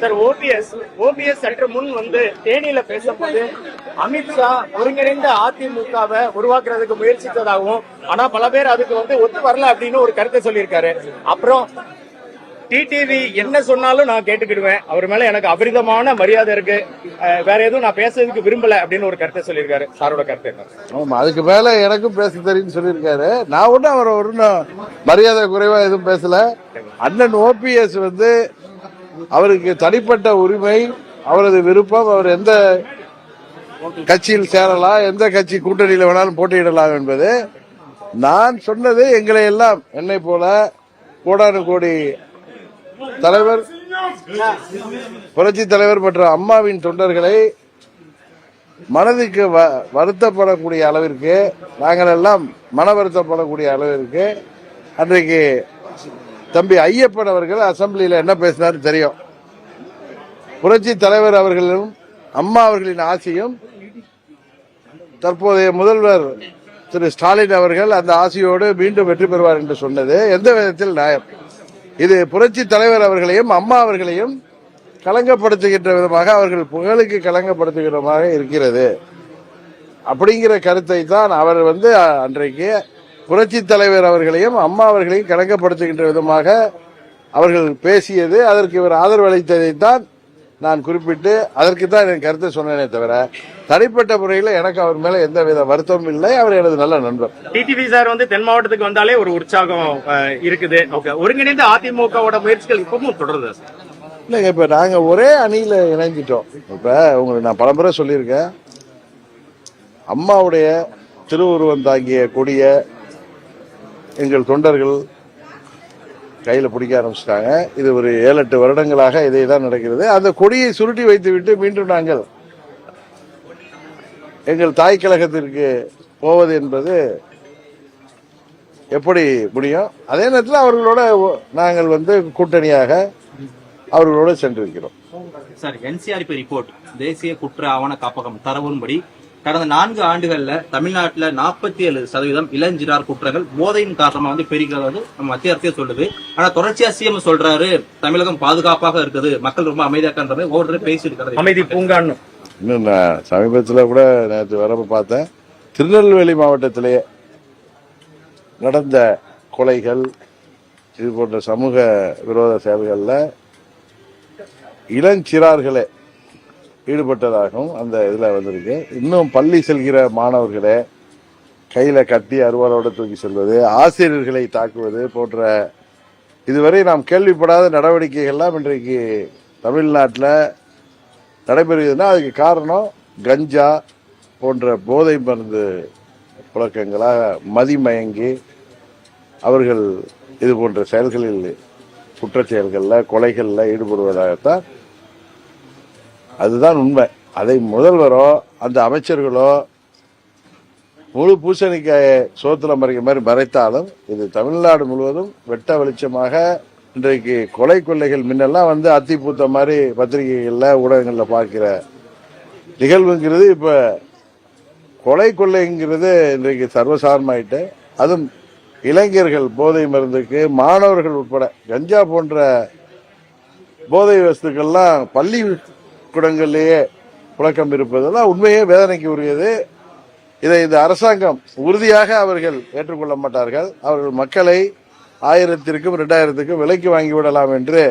Sir, OPS சற்று முன் தேனியில பேசும்போது அமித்ஷா ஒருங்கிணைந்த அதிமுகவை உருவாக்குறதுக்கு முயற்சித்ததாகவும், ஆனா பல பேர் அதுக்கு ஒத்து வரல அப்படின்னு ஒரு கருத்தை சொல்லியிருக்காரு. அப்புறம் டிடிவி என்ன சொன்னாலும் நான் கேட்டுக்கிடுவேன், அவர் மேல எனக்கு அபரிதமான மரியாதை இருக்கு, வேற எதுவும் நான் பேசுறதுக்கு விரும்பல அப்படின்னு ஒரு கருத்தை சொல்லியிருக்காரு. சாரோட கருத்து என்ன? ஆமா, அதுக்கு மேல எனக்கும் பேச தெரியும் சொல்லியிருக்காரு. நான் ஒன்னும் அவர் ஒன்னும் மரியாதை குறைவா எதுவும் பேசல. அண்ணன் ஓபிஎஸ் அவருக்கு தனிப்பட்ட உரிமை, அவரது விருப்பம், அவர் எந்த கட்சியில் சேரலாம், எந்த கட்சி கூட்டணியில் வேணாலும் போட்டியிடலாம் என்பது. நான் சொன்னது எங்களை எல்லாம் என்னை போல கோடானு கோடி தலைவர், புரட்சி தலைவர் மற்றும் அம்மாவின் தொண்டர்களை மனதுக்கு வருத்தப்படக்கூடிய அளவிற்கு, நாங்கள் எல்லாம் மன வருத்தப்படக்கூடிய அளவிற்கு அன்றைக்கு தம்பி ஐயப்பன் அவர்கள் அசம்பிளியில் என்ன பேசினார் தெரியும். புரட்சி தலைவர் அவர்களும் அம்மா அவர்களின் ஆசையும் தற்போதைய முதல்வர் திரு ஸ்டாலின் அவர்கள் அந்த ஆசையோடு மீண்டும் வெற்றி பெறுவார் என்று சொன்னது எந்த விதத்தில் நியாயம்? இது புரட்சி தலைவர் அவர்களையும் அம்மா அவர்களையும் களங்கப்படுத்துகின்ற விதமாக, அவர்கள் புகழுக்கு களங்கப்படுத்துகிற விதமாக இருக்கிறது. அப்படிங்கிற கருத்தை தான் அவர் அன்றைக்கு புரட்சி தலைவர் அவர்களையும் அம்மா அவர்களையும் களங்கப்படுத்துகின்ற விதமாக அவர்கள் பேசியது, அதற்கு இவர் ஆதரவு அளித்ததைத்தான் நான் குறிப்பிட்டு அதற்கு தான் என் கருத்தை சொன்னேனே தவிர, தனிப்பட்ட முறையில் எனக்கு அவர் மேல எந்த வித வருத்தமும் இல்லை. அவர் எனது நல்ல நண்பர். டிடிவி சார் தென் மாவட்டத்துக்கு வந்தாலே ஒரு உற்சாகம் இருக்குது. ஒருங்கிணைந்த அதிமுகவோட முயற்சிகள் இப்பவும் தொடருது இல்லைங்க. இப்ப நாங்க ஒரே அணியில இணைஞ்சிட்டோம். இப்ப உங்களுக்கு நான் பலமுறை சொல்லியிருக்கேன், அம்மாவுடைய திருவுருவம் தாங்கிய கொடிய எங்கள் தொண்டர்கள் கையில பிடிக்க ஆரம்பிச்சிட்டாங்க. இது ஒரு 7-8 வருடங்களாக இதே தான் நடக்கிறது. அந்த கொடியை சுருட்டி வைத்துவிட்டு மீண்டும் நாங்கள் எங்கள் தாய் கழகத்திற்கு போவது என்பது எப்படி முடியும்? அதே நேரத்தில் அவர்களோட நாங்கள் கூட்டணியாக அவர்களோடு சென்றிருக்கிறோம். சார், என்சிஆர்பி ரிப்போர்ட், தேசிய குற்ற ஆவண காப்பகம் தரவுன்படி கடந்த 4 ஆண்டுகள்ல தமிழ்நாட்டில் 47% இளஞ்சிறார் குற்றங்கள் போதையின் காரணமா பெருகிறது நம்ம மத்திய அரசே சொல்லுது. ஆனா தொடர்ச்சியா சிஎம் சொல்றாரு தமிழகம் பாதுகாப்பாக இருக்குது, மக்கள் ரொம்ப அமைதியாக்கன்றது ஒவ்வொரு பேசிட்டு அமைதி பூங்கான்னு. இன்னும் நான் சமீபத்தில் கூட நேற்று வரப்ப பார்த்தேன், திருநெல்வேலி மாவட்டத்திலேயே நடந்த கொலைகள், இது போன்ற சமூக விரோத செயல்கள்ல இளஞ்சிறார்களே ஈடுபட்டதாகவும் அந்த இதுல வந்திருக்கு. இன்னும் பள்ளி செல்கிற மாணவர்களே கையில கத்தி அருவாளோடு தூக்கி செல்வது, ஆசிரியர்களை தாக்குவது போன்ற இதுவரை நாம் கேள்விப்படாத நடவடிக்கைகள்லாம் இன்றைக்கு தமிழ்நாட்டில் நடைபெறுகிறதுனா அதுக்கு காரணம் கஞ்சா போன்ற போதை மருந்து புழக்கங்களாக மதிமயங்கி அவர்கள் இது போன்ற செயல்களில் குற்றச் செயல்களில் கொலைகளில் ஈடுபடுவதாகத்தான். அதுதான் உண்மை. அதை முதல்வரோ அந்த அமைச்சர்களோ முழு பூசணிக்காய சோத்துல மறைக்க மாதிரி மறைத்தாலும் இது தமிழ்நாடு முழுவதும் வெட்ட வெளிச்சமாக இன்றைக்கு கொலை கொள்ளைகள் முன்னெல்லாம் அத்திப்பூத்த மாதிரி பத்திரிகைகள்ல ஊடகங்கள்ல பார்க்கிற நிகழ்வுங்கிறது இப்ப கொலை கொள்ளைங்கிறது இன்றைக்கு சர்வசாதாரணமாயிட்டு, அதுவும் இளைஞர்கள் போதை மருந்துக்கு, மாணவர்கள் உட்பட கஞ்சா போன்ற போதை வஸ்துக்கள்லாம் பள்ளி கூடங்களிலேயே புழக்கம் இருப்பதெல்லாம் உண்மையே வேதனைக்கு உரியது. இதை இந்த அரசாங்கம் உறுதியாக அவர்கள் ஏற்றுக்கொள்ள மாட்டார்கள். அவர்கள் மக்களை 1000க்கும் 2000க்கும் விலைக்கு வாங்கிவிடலாம் என்று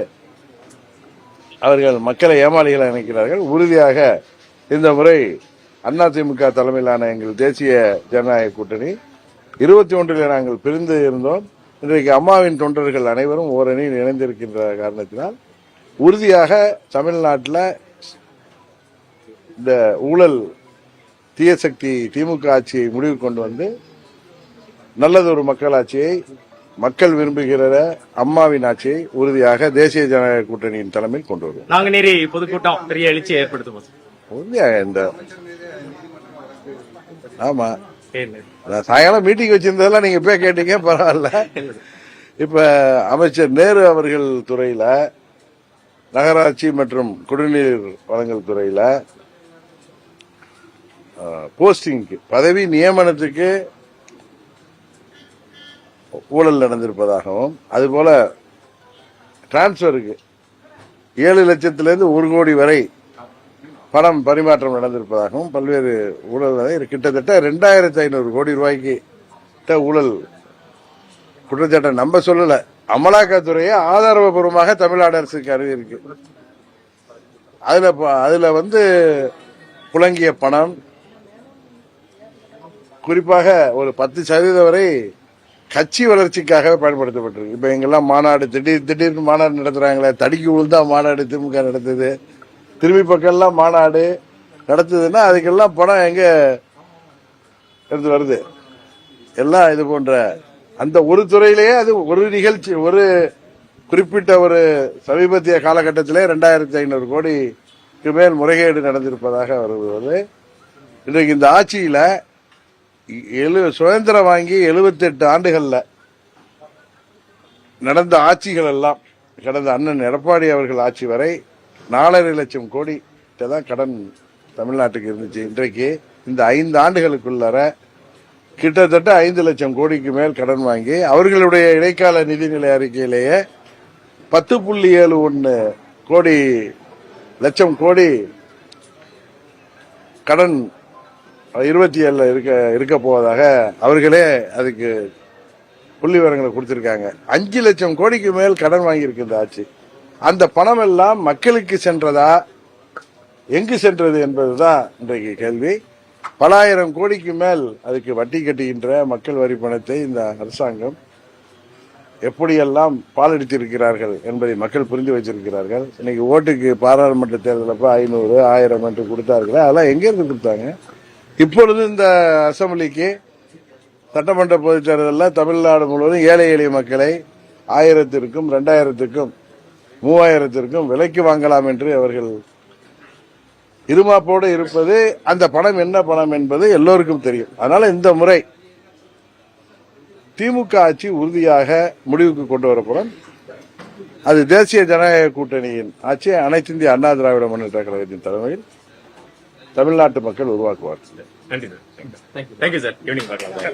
அவர்கள் மக்களை ஏமாளிகளை நினைக்கிறார்கள். உறுதியாக இந்த முறை அதிமுக தலைமையிலான எங்கள் தேசிய ஜனநாயக கூட்டணி 21 நாங்கள் பிரிந்து இருந்தோம். இன்றைக்கு அம்மாவின் தொண்டர்கள் அனைவரும் ஓரணியில் இணைந்திருக்கின்ற காரணத்தினால் உறுதியாக தமிழ்நாட்டில் இந்த ஊழல் தீய சக்தி திமுக ஆட்சியை முடிவு கொண்டு நல்லதொரு மக்களாட்சியை, மக்கள் விரும்புகிற அம்மாவின் ஆட்சியை உறுதியாக தேசிய ஜனநாயக கூட்டணியின் தலைமையில் கொண்டு வருவோம். நாங்குநேரி பொதுக்கூட்டம் பெரிய எழுச்சியை ஏற்படுத்தும். உறுதியாக இந்த ஆமா, சாயங்காலம் மீட்டிங் வச்சிருந்ததெல்லாம் நீங்க போய் கேட்டீங்க, பரவாயில்ல. இப்ப அமைச்சர் நேரு அவர்கள் துறையில, நகராட்சி மற்றும் குடிநீர் வழங்கல் துறையில போஸ்டிங்க்கு, பதவி நியமனத்துக்கு ஊழல் நடந்திருப்பதாகவும், அதுபோல டிரான்ஸ்பருக்கு 7 லட்சத்திலிருந்து 1 கோடி வரை பணம் பரிமாற்றம் நடந்திருப்பதாகவும் பல்வேறு ஊழல் கிட்டத்தட்ட 2500 கோடி ரூபாய்க்கு ஊழல் குற்றச்சாட்டை நம்ம சொல்லல, அமலாக்கத்துறையை ஆதாரபூர்வமாக தமிழ்நாடு அரசுக்கு அறிவிருக்கு. அதுல புழங்கிய பணம் குறிப்பாக ஒரு 10% வரை கட்சி வளர்ச்சிக்காக பயன்படுத்தப்பட்டிருக்கு. இப்ப எங்கெல்லாம் மாநாடு திடீர்னு மாநாடு நடத்துறாங்களே, தடிக்கு விழுந்தா மாநாடு திமுக நடத்துது, திரும்பி பக்கம்லாம் மாநாடு நடத்துதுன்னா அதுக்கெல்லாம் பணம் எங்க இருந்து வருது? எல்லாம் இது போன்ற அந்த ஒரு துறையிலேயே அது ஒரு நிகழ்ச்சி, ஒரு குறிப்பிட்ட ஒரு சமீபத்திய காலகட்டத்திலே 2500 கோடிக்கு மேல் முறைகேடு நடந்திருப்பதாக வருவது. இன்றைக்கு இந்த ஆட்சியில சுதந்திரம் வாங்கி 78 ஆண்டுகள்ல நடந்த ஆட்சிகள் எல்லாம் கடந்த அண்ணன் எடப்பாடி அவர்கள் ஆட்சி வரை 4.5 லட்சம் கோடி தான் கடன் தமிழ்நாட்டுக்கு இருந்துச்சு. இன்றைக்கு இந்த 5 ஆண்டுகளுக்குள்ளார கிட்டத்தட்ட 5 லட்சம் கோடிக்கு மேல் கடன் வாங்கி அவர்களுடைய இடைக்கால நிதிநிலை அறிக்கையிலேயே 10.71 லட்சம் கோடி கடன் 27 இருக்க போவதாக அவர்களே அதுக்கு புள்ளி விவரங்களை கொடுத்திருக்காங்க. 5 லட்சம் கோடிக்கு மேல் கடன் வாங்கியிருக்கு இந்த ஆட்சி. அந்த பணம் எல்லாம் மக்களுக்கு சென்றதா, எங்கு சென்றது என்பதுதான் இன்றைக்கு கேள்வி. பல ஆயிரம் கோடிக்கு மேல் அதுக்கு வட்டி கட்டுகின்ற மக்கள் வரி பணத்தை இந்த அரசாங்கம் எப்படியெல்லாம் பாலடித்திருக்கிறார்கள் என்பதை மக்கள் புரிந்து வச்சிருக்கிறார்கள். இன்னைக்கு ஓட்டுக்கு பாராளுமன்ற தேர்தலப்ப 500, 1000 என்று கொடுத்தார்கள். அதெல்லாம் எங்க இருந்து கொடுத்தாங்க? இப்பொழுது இந்த அசம்பிளிக்கு சட்டமன்ற பொதுத் தேர்தலில் தமிழ்நாடு முழுவதும் ஏழை எளிய மக்களை 1000த்திற்கும் 2000த்திற்கும் 3000த்திற்கும் விலைக்கு வாங்கலாம் என்று அவர்கள் இருமாப்போடு இருப்பது, அந்த பணம் என்ன பணம் என்பது எல்லோருக்கும் தெரியும். அதனால இந்த முறை திமுக ஆட்சி உறுதியாக முடிவுக்கு கொண்டு வரப்படும். அது தேசிய ஜனநாயக கூட்டணியின் ஆட்சி, அனைத்து இந்திய அண்ணா திராவிட முன்னேற்ற கழகத்தின் தலைமையில் தமிழ்நாட்டு மக்கள் உருவாக்குவார்கள். நன்றி சார். Thank you sir. ஈவினிங் பார்க்கலாம்.